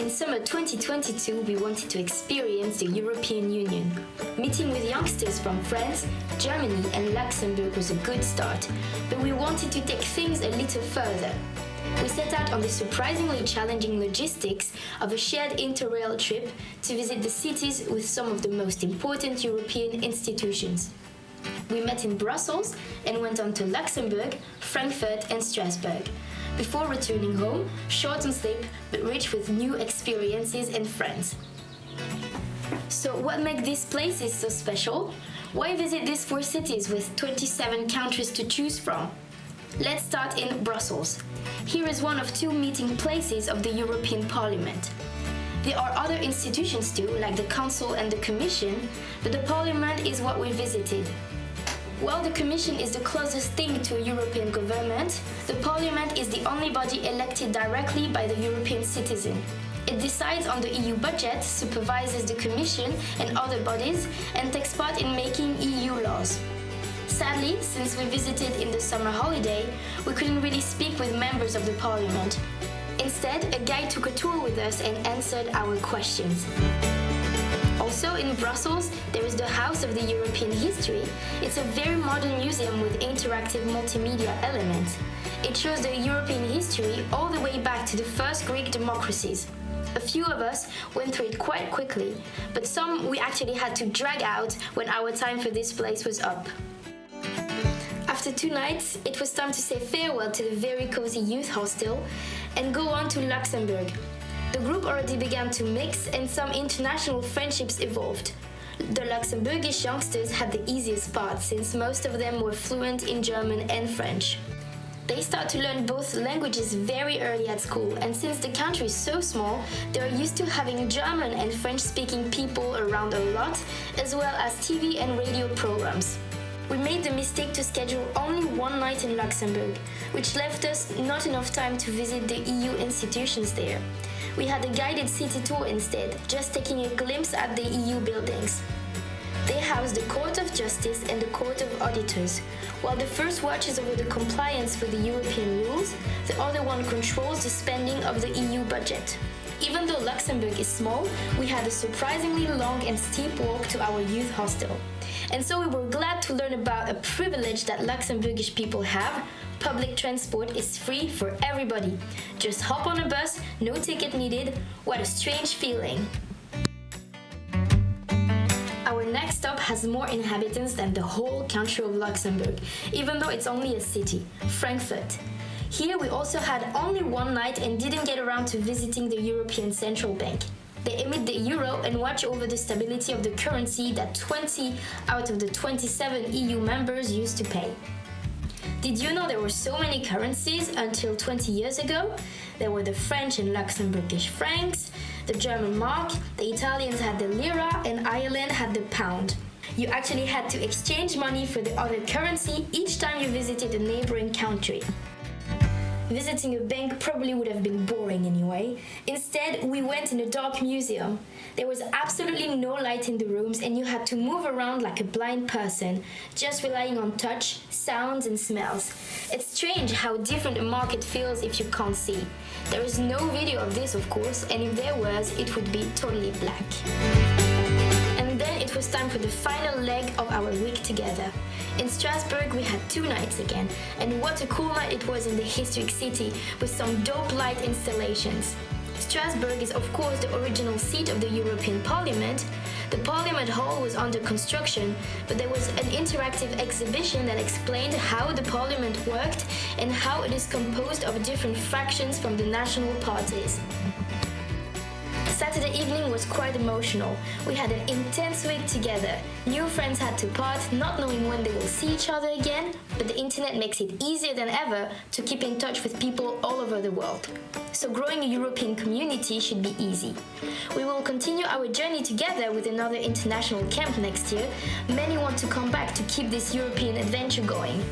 In summer 2022, we wanted to experience the European Union. Meeting with youngsters from France, Germany and Luxembourg was a good start, but we wanted to take things a little further. We set out on the surprisingly challenging logistics of a shared Interrail trip to visit the cities with some of the most important European institutions. We met in Brussels and went on to Luxembourg, Frankfurt and Strasbourg, before returning home, short on sleep but rich with new experiences and friends. So what makes these places so special? Why visit these 4 cities with 27 countries to choose from? Let's start in Brussels. Here is one of 2 meeting places of the European Parliament. There are other institutions too, like the Council and the Commission, but the Parliament is what we visited. While the Commission is the closest thing to a European government, the Parliament is the only body elected directly by the European citizen. It decides on the EU budget, supervises the Commission and other bodies, and takes part in making EU laws. Sadly, since we visited in the summer holiday, we couldn't really speak with members of the Parliament. Instead, a guide took a tour with us and answered our questions. Also in Brussels, there is the House of the European History. It's a very modern museum with interactive multimedia elements. It shows the European history all the way back to the first Greek democracies. A few of us went through it quite quickly, but some we actually had to drag out when our time for this place was up. After 2 nights, it was time to say farewell to the very cozy youth hostel and go on to Luxembourg. The group already began to mix and some international friendships evolved. The Luxembourgish youngsters had the easiest part since most of them were fluent in German and French. They start to learn both languages very early at school, and since the country is so small, they are used to having German and French-speaking people around a lot, as well as TV and radio programs. We made the mistake to schedule only 1 night in Luxembourg, which left us not enough time to visit the EU institutions there. We had a guided city tour instead, just taking a glimpse at the EU buildings. They house the Court of Justice and the Court of Auditors. While the first watches over the compliance with the European rules, the other one controls the spending of the EU budget. Even though Luxembourg is small, we had a surprisingly long and steep walk to our youth hostel. And so we were glad to learn about a privilege that Luxembourgish people have. Public transport is free for everybody. Just hop on a bus, no ticket needed. What a strange feeling. Our next stop has more inhabitants than the whole country of Luxembourg, even though it's only a city, Frankfurt. Here we also had only 1 night and didn't get around to visiting the European Central Bank. They emit the euro and watch over the stability of the currency that 20 out of the 27 EU members used to pay. Did you know there were so many currencies until 20 years ago? There were the French and Luxembourgish francs, the German mark, the Italians had the lira, and Ireland had the pound. You actually had to exchange money for the other currency each time you visited a neighboring country. Visiting a bank probably would have been boring anyway. Instead, we went in a dark museum. There was absolutely no light in the rooms and you had to move around like a blind person, just relying on touch, sounds and smells. It's strange how different a market feels if you can't see. There is no video of this, of course, and if there was, it would be totally black. And then it was time for the final leg of our week together. In Strasbourg, we had 2 nights again, and what a cool night it was in the historic city with some dope light installations. Strasbourg is of course the original seat of the European Parliament. The Parliament Hall was under construction, but there was an interactive exhibition that explained how the Parliament worked and how it is composed of different fractions from the national parties. Saturday evening was quite emotional. We had an intense week together. New friends had to part, not knowing when they will see each other again, but the internet makes it easier than ever to keep in touch with people all over the world. So growing a European community should be easy. We will continue our journey together with another international camp next year. Many want to come back to keep this European adventure going.